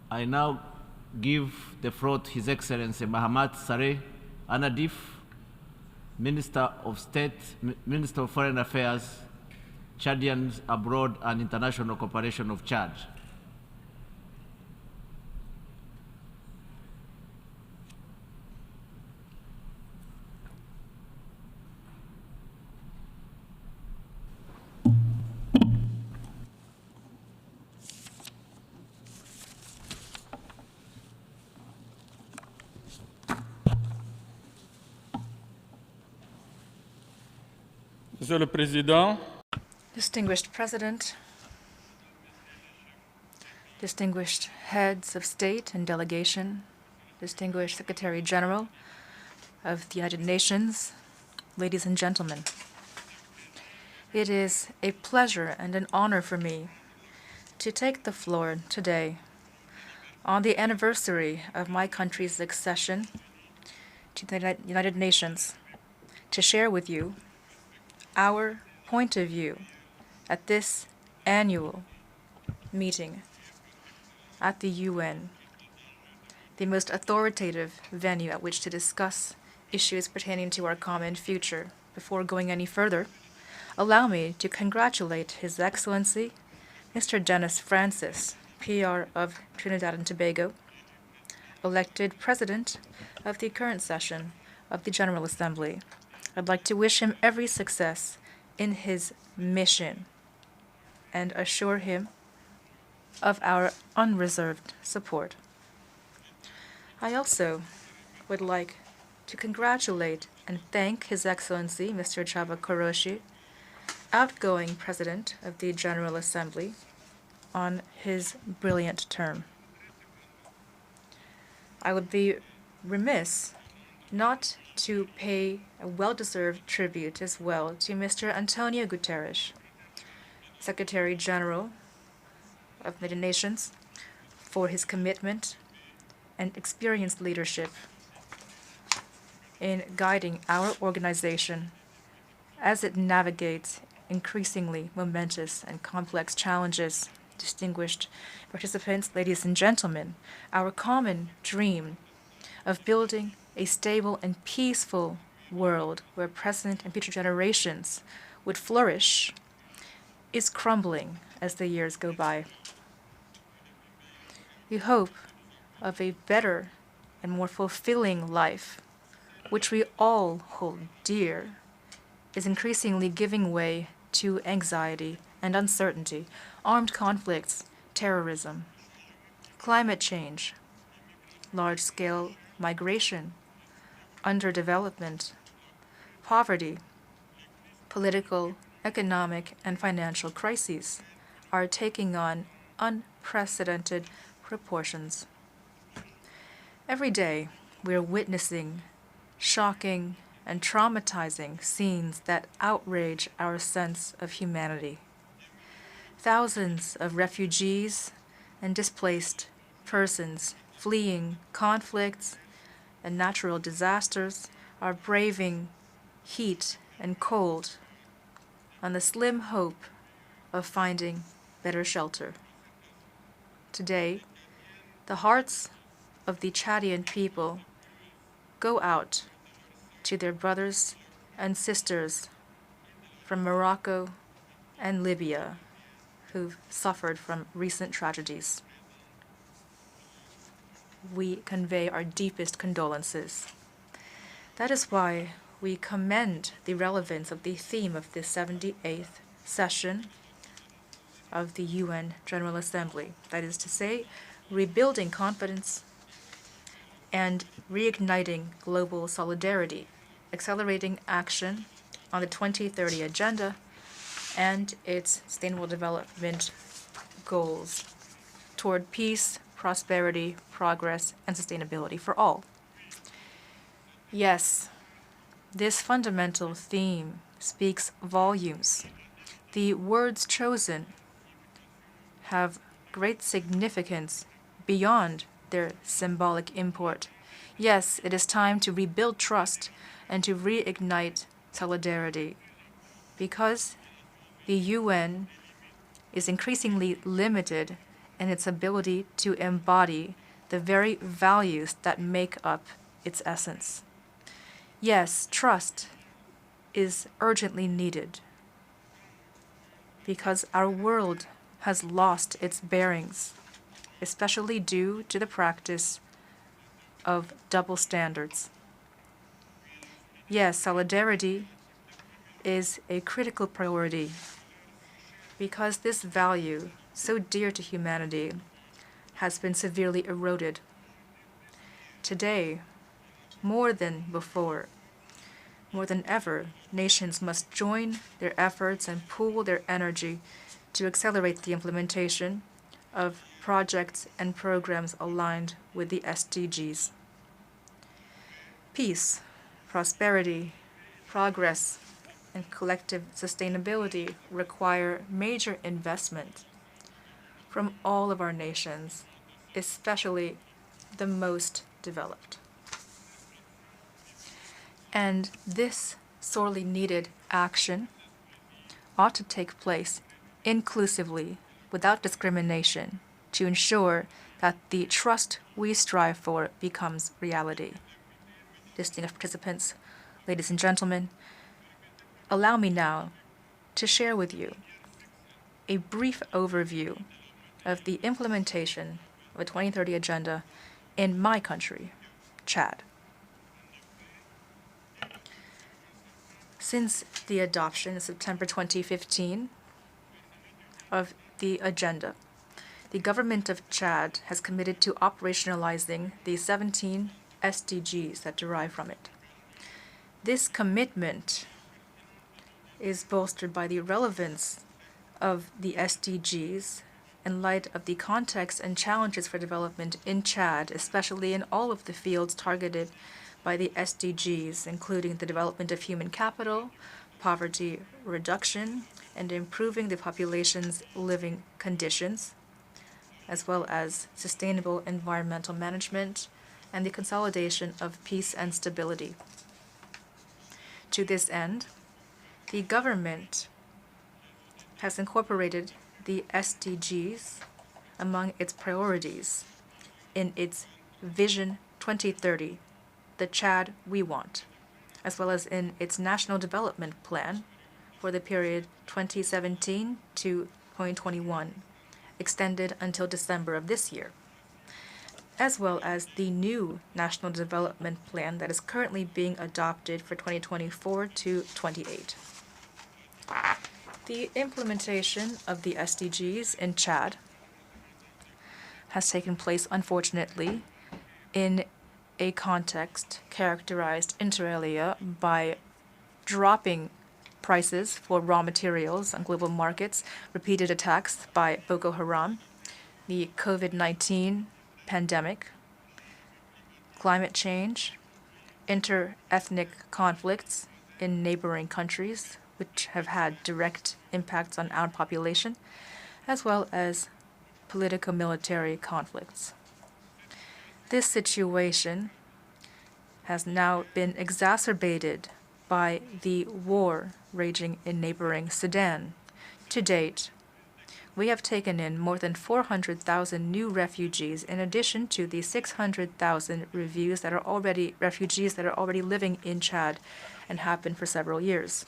I now give the floor to His Excellency Mahamat Saleh, Annadif, Minister of State, Minister of Foreign Affairs, Chadians Abroad and International Cooperation of Chad. Monsieur le Président, Distinguished President, distinguished heads of state and delegation, distinguished Secretary General of the United Nations, ladies and gentlemen. It is a pleasure and an honor for me to take the floor today on the anniversary of my country's accession to the United Nations to share with you our point of view at this annual meeting at the UN, the most authoritative venue at which to discuss issues pertaining to our common future. Before going any further, allow me to congratulate His Excellency, Mr. Dennis Francis, PR of Trinidad and Tobago, elected President of the current session of the General Assembly. I'd like to wish him every success in his mission and assure him of our unreserved support. I also would like to congratulate and thank His Excellency Mr. Chava Koroshi, outgoing President of the General Assembly, on his brilliant term. I would be remiss not to pay a well-deserved tribute as well to Mr. Antonio Guterres, Secretary General of the United Nations, for his commitment and experienced leadership in guiding our organization as it navigates increasingly momentous and complex challenges. Distinguished participants, ladies and gentlemen, our common dream of building a stable and peaceful world where present and future generations would flourish is crumbling as the years go by. The hope of a better and more fulfilling life, which we all hold dear, is increasingly giving way to anxiety and uncertainty, armed conflicts, terrorism, climate change, large-scale migration, underdevelopment, poverty, political, economic, and financial crises are taking on unprecedented proportions. Every day, we are witnessing shocking and traumatizing scenes that outrage our sense of humanity. Thousands of refugees and displaced persons fleeing conflicts and natural disasters are braving heat and cold on the slim hope of finding better shelter. Today, the hearts of the Chadian people go out to their brothers and sisters from Morocco and Libya who've suffered from recent tragedies. We convey our deepest condolences. That is why we commend the relevance of the theme of this 78th session of the UN General Assembly. That is to say, rebuilding confidence and reigniting global solidarity, accelerating action on the 2030 Agenda and its Sustainable Development Goals toward peace, prosperity, progress, and sustainability for all. Yes, this fundamental theme speaks volumes. The words chosen have great significance beyond their symbolic import. Yes, it is time to rebuild trust and to reignite solidarity, because the UN is increasingly limited and its ability to embody the very values that make up its essence. Yes, trust is urgently needed because our world has lost its bearings, especially due to the practice of double standards. Yes, solidarity is a critical priority because this value, so dear to humanity, has been severely eroded. Today, more than before, more than ever, nations must join their efforts and pool their energy to accelerate the implementation of projects and programs aligned with the SDGs. Peace, prosperity, progress, and collective sustainability require major investment from all of our nations, especially the most developed. And this sorely needed action ought to take place inclusively, without discrimination, to ensure that the trust we strive for becomes reality. Distinguished participants, ladies and gentlemen, allow me now to share with you a brief overview of the implementation of a 2030 agenda in my country, Chad. Since the adoption in September 2015 of the agenda, the government of Chad has committed to operationalizing the 17 SDGs that derive from it. This commitment is bolstered by the relevance of the SDGs in light of the context and challenges for development in Chad, especially in all of the fields targeted by the SDGs, including the development of human capital, poverty reduction, and improving the population's living conditions, as well as sustainable environmental management and the consolidation of peace and stability. To this end, the government has incorporated the SDGs among its priorities in its Vision 2030, the Chad we want, as well as in its National Development Plan for the period 2017 to 2021, extended until December of this year, as well as the new National Development Plan that is currently being adopted for 2024 to 28. The implementation of the SDGs in Chad has taken place, unfortunately, in a context characterized inter alia by dropping prices for raw materials on global markets, repeated attacks by Boko Haram, the COVID-19 pandemic, climate change, inter-ethnic conflicts in neighboring countries, which have had direct impacts on our population, as well as politico-military conflicts. This situation has now been exacerbated by the war raging in neighboring Sudan. To date, we have taken in more than 400,000 new refugees, in addition to the 600,000 refugees that are already living in Chad and have been for several years.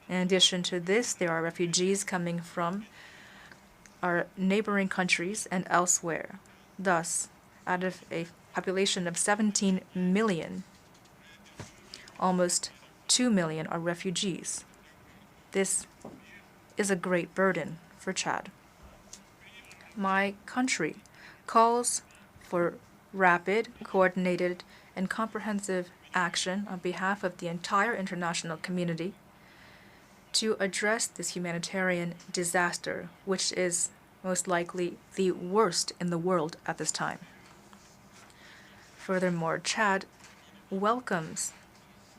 In addition to this, there are refugees coming from our neighboring countries and elsewhere. Thus, out of a population of 17 million, almost 2 million are refugees. This is a great burden for Chad. My country calls for rapid, coordinated, and comprehensive action on behalf of the entire international community to address this humanitarian disaster, which is most likely the worst in the world at this time. Furthermore, Chad welcomes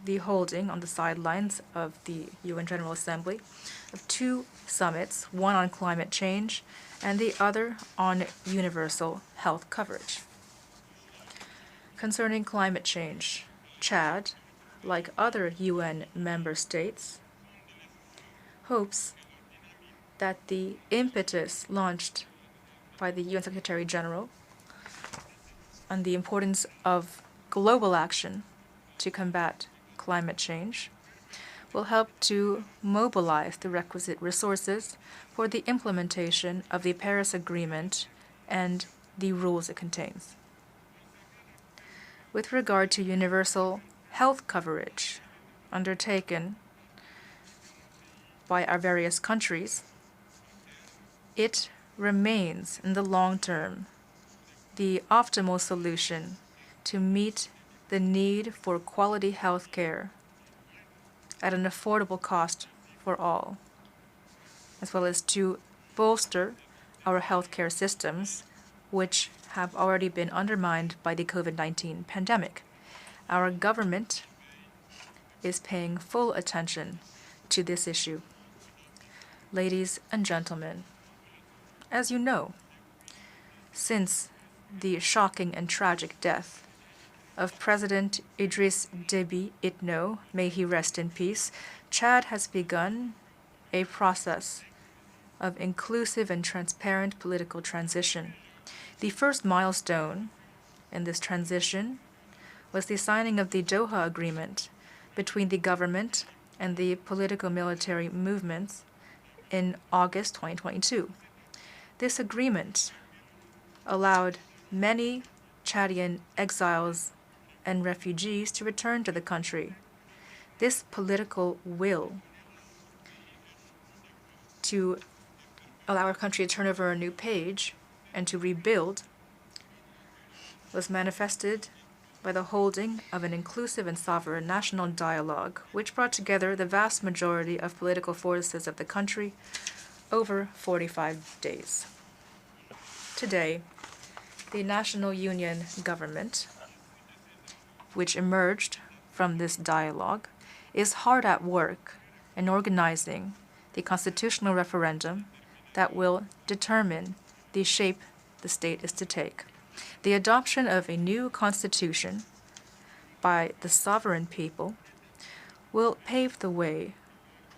the holding on the sidelines of the UN General Assembly of two summits, one on climate change and the other on universal health coverage. Concerning climate change, Chad, like other UN member states, hopes that the impetus launched by the UN Secretary General on the importance of global action to combat climate change will help to mobilize the requisite resources for the implementation of the Paris Agreement and the rules it contains. With regard to universal health coverage undertaken by our various countries, it remains in the long term the optimal solution to meet the need for quality health care at an affordable cost for all, as well as to bolster our healthcare systems, which have already been undermined by the COVID-19 pandemic. Our government is paying full attention to this issue. Ladies and gentlemen, as you know, since the shocking and tragic death of President Idriss Déby Itno, may he rest in peace, Chad has begun a process of inclusive and transparent political transition. The first milestone in this transition was the signing of the Doha Agreement between the government and the political military movements in August 2022. This agreement allowed many Chadian exiles and refugees to return to the country. This political will to allow our country to turn over a new page and to rebuild was manifested by the holding of an inclusive and sovereign national dialogue, which brought together the vast majority of political forces of the country over 45 days. Today, the National Union government, which emerged from this dialogue, is hard at work in organizing the constitutional referendum that will determine the shape the state is to take. The adoption of a new constitution by the sovereign people will pave the way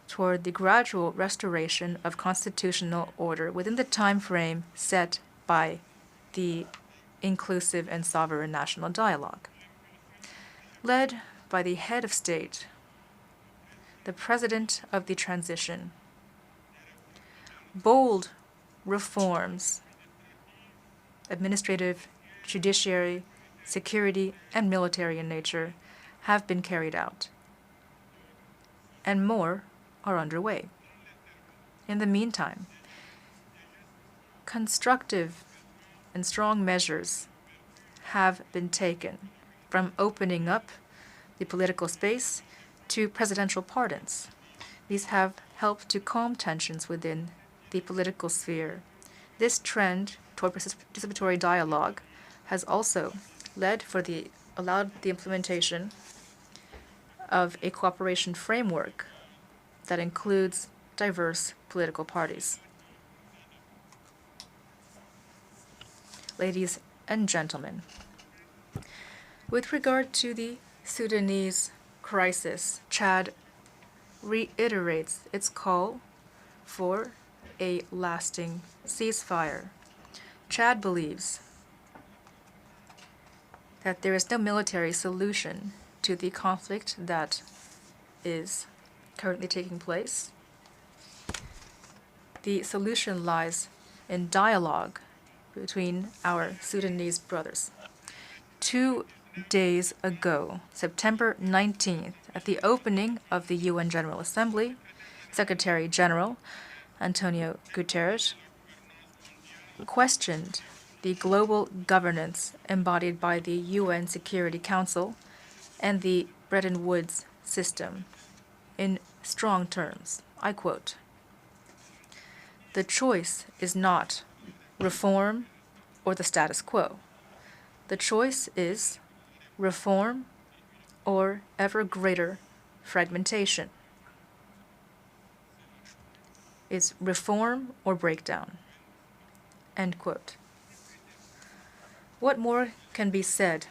toward the gradual restoration of constitutional order within the time frame set by the inclusive and sovereign national dialogue. Led by the head of state, the president of the transition, bold reforms, administrative, judiciary, security, and military in nature, have been carried out, and more are underway. In the meantime, constructive and strong measures have been taken, from opening up the political space to presidential pardons. These have helped to calm tensions within the political sphere. This trend toward participatory dialogue has also allowed the implementation of a cooperation framework that includes diverse political parties. Ladies and gentlemen, with regard to the Sudanese crisis, Chad reiterates its call for a lasting ceasefire. Chad believes that there is no military solution to the conflict that is currently taking place. The solution lies in dialogue between our Sudanese brothers. 2 days ago, September 19th, at the opening of the UN General Assembly, Secretary General Antonio Guterres questioned the global governance embodied by the UN Security Council and the Bretton Woods system in strong terms. I quote, "The choice is not reform or the status quo. The choice is reform or ever greater fragmentation. It's reform or breakdown." End quote. What more can be said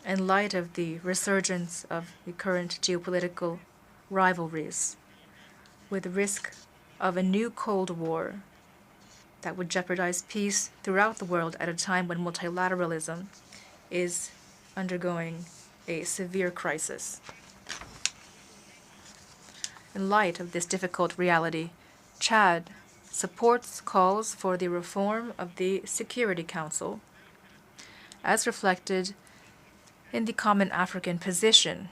in light of the resurgence of the current geopolitical rivalries, with the risk of a new Cold War that would jeopardize peace throughout the world at a time when multilateralism is undergoing a severe crisis. In light of this difficult reality, Chad supports calls for the reform of the Security Council, as reflected in the Common African Position,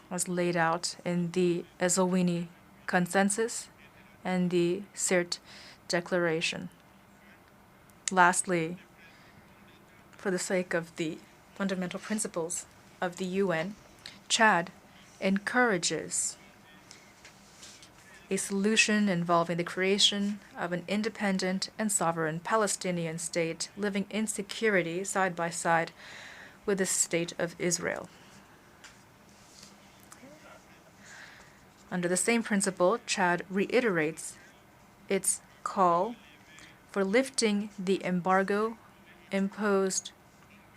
as laid out in the Ezulwini Consensus and the Sirte Declaration. Lastly, for the sake of the fundamental principles of the UN, Chad encourages a solution involving the creation of an independent and sovereign Palestinian state living in security side by side with the State of Israel. Under the same principle, Chad reiterates its call for lifting the embargo imposed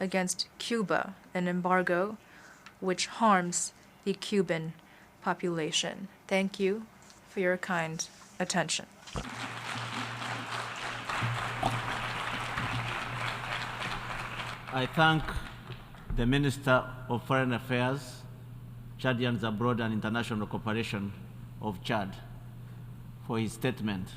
against Cuba, an embargo which harms the Cuban population. Thank you for your kind attention. I thank the Minister of Foreign Affairs, Chadians Abroad and International Cooperation of Chad for his statement.